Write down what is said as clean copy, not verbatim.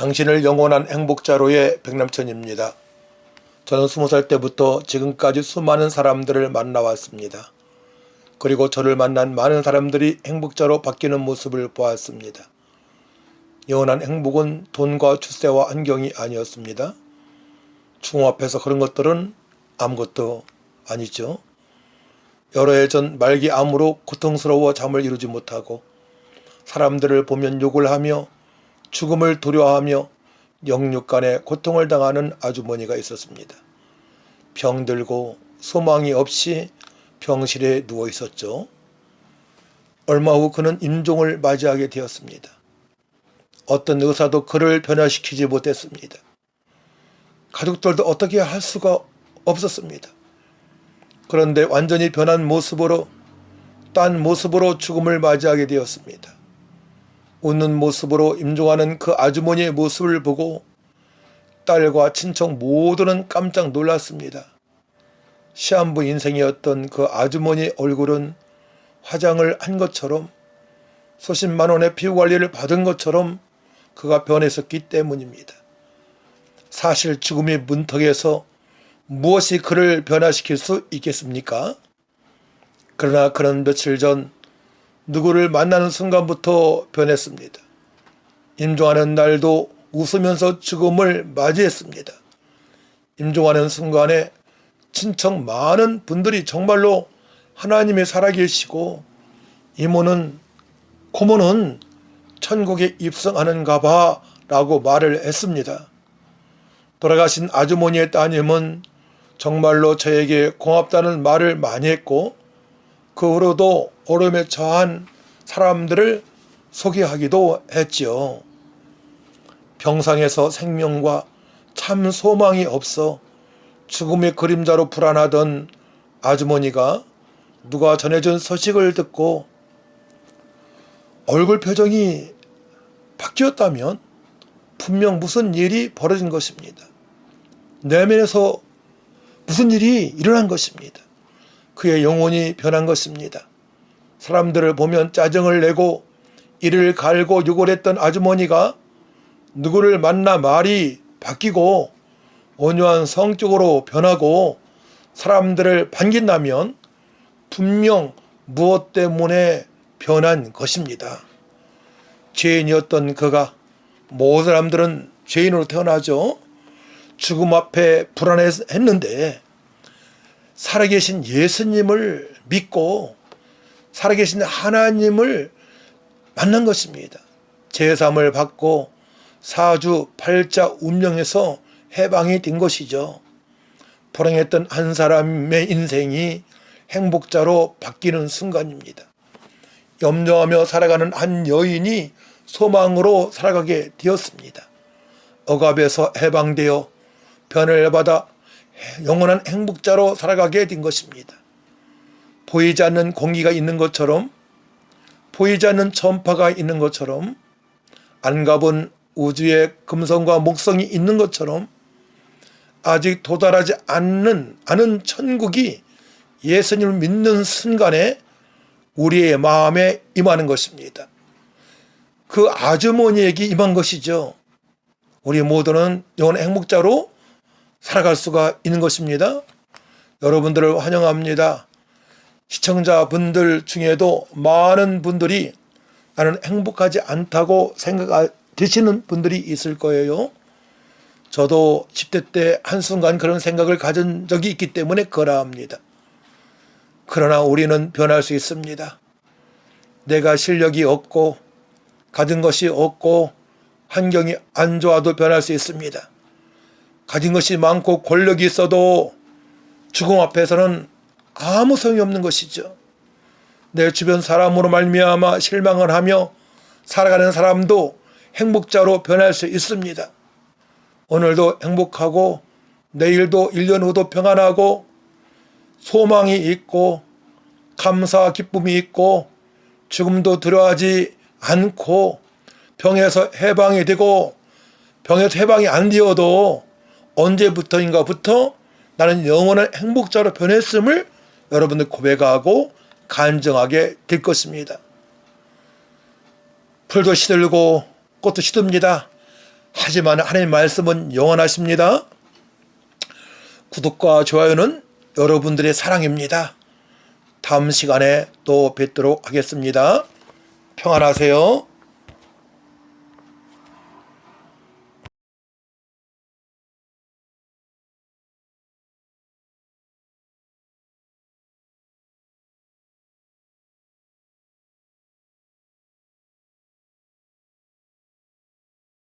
당신을 영원한 행복자로의 백남천입니다. 저는 20살 때부터 지금까지 수많은 사람들을 만나왔습니다. 그리고 저를 만난 많은 사람들이 행복자로 바뀌는 모습을 보았습니다. 영원한 행복은 돈과 출세와 환경이 아니었습니다. 죽음 앞에서 그런 것들은 아무것도 아니죠. 여러 해 전 말기암으로 고통스러워 잠을 이루지 못하고 사람들을 보면 욕을 하며 죽음을 두려워하며 영육간에 고통을 당하는 아주머니가 있었습니다. 병들고 소망이 없이 병실에 누워 있었죠. 얼마 후 그는 임종을 맞이하게 되었습니다. 어떤 의사도 그를 변화시키지 못했습니다. 가족들도 어떻게 할 수가 없었습니다. 그런데 완전히 변한 모습으로, 딴 모습으로 죽음을 맞이하게 되었습니다. 웃는 모습으로 임종하는 그 아주머니의 모습을 보고 딸과 친척 모두는 깜짝 놀랐습니다. 시한부 인생이었던 그 아주머니의 얼굴은 화장을 한 것처럼 수십만 원의 피부관리를 받은 것처럼 그가 변했었기 때문입니다. 사실 죽음의 문턱에서 무엇이 그를 변화시킬 수 있겠습니까? 그러나 그는 며칠 전 누구를 만나는 순간부터 변했습니다. 임종하는 날도 웃으면서 죽음을 맞이했습니다. 임종하는 순간에 친척 많은 분들이 정말로 하나님이 살아계시고 이모는 고모는 천국에 입성하는가 봐 라고 말을 했습니다. 돌아가신 아주머니의 따님은 정말로 저에게 고맙다는 말을 많이 했고 그 후로도 어려움에 처한 사람들을 소개하기도 했지요. 병상에서 생명과 참 소망이 없어 죽음의 그림자로 불안하던 아주머니가 누가 전해준 소식을 듣고 얼굴 표정이 바뀌었다면 분명 무슨 일이 벌어진 것입니다. 내면에서 무슨 일이 일어난 것입니다. 그의 영혼이 변한 것입니다. 사람들을 보면 짜증을 내고 이를 갈고 욕을 했던 아주머니가 누구를 만나 말이 바뀌고 온유한 성격으로 변하고 사람들을 반긴다면 분명 무엇 때문에 변한 것입니다. 죄인이었던 그가, 모든 사람들은 죄인으로 태어나죠. 죽음 앞에 불안했는데 살아계신 예수님을 믿고 살아계신 하나님을 만난 것입니다. 제삼을 받고 사주 팔자 운명에서 해방이 된 것이죠. 불행했던 한 사람의 인생이 행복자로 바뀌는 순간입니다. 염려하며 살아가는 한 여인이 소망으로 살아가게 되었습니다. 억압에서 해방되어 변을 받아 영원한 행복자로 살아가게 된 것입니다. 보이지 않는 공기가 있는 것처럼, 보이지 않는 전파가 있는 것처럼, 안 가본 우주의 금성과 목성이 있는 것처럼 아직 도달하지 않는 천국이 예수님을 믿는 순간에 우리의 마음에 임하는 것입니다. 그 아주머니에게 임한 것이죠. 우리 모두는 영원한 행복자로 살아갈 수가 있는 것입니다. 여러분들을 환영합니다. 시청자분들 중에도 많은 분들이 나는 행복하지 않다고 생각되시는 분들이 있을 거예요. 저도 10대 때 한순간 그런 생각을 가진 적이 있기 때문에 그러라 합니다. 그러나 우리는 변할 수 있습니다. 내가 실력이 없고 가진 것이 없고 환경이 안 좋아도 변할 수 있습니다. 가진 것이 많고 권력이 있어도 죽음 앞에서는 아무 소용이 없는 것이죠. 내 주변 사람으로 말미암아 실망을 하며 살아가는 사람도 행복자로 변할 수 있습니다. 오늘도 행복하고 내일도 1년 후도 평안하고 소망이 있고 감사와 기쁨이 있고 죽음도 두려워하지 않고 병에서 해방이 되고 병에서 해방이 안 되어도 언제부터인가부터 나는 영원한 행복자로 변했음을 여러분들 고백하고 간증하게 될 것입니다. 풀도 시들고 꽃도 시듭니다. 하지만 하나님의 말씀은 영원하십니다. 구독과 좋아요는 여러분들의 사랑입니다. 다음 시간에 또 뵙도록 하겠습니다. 평안하세요.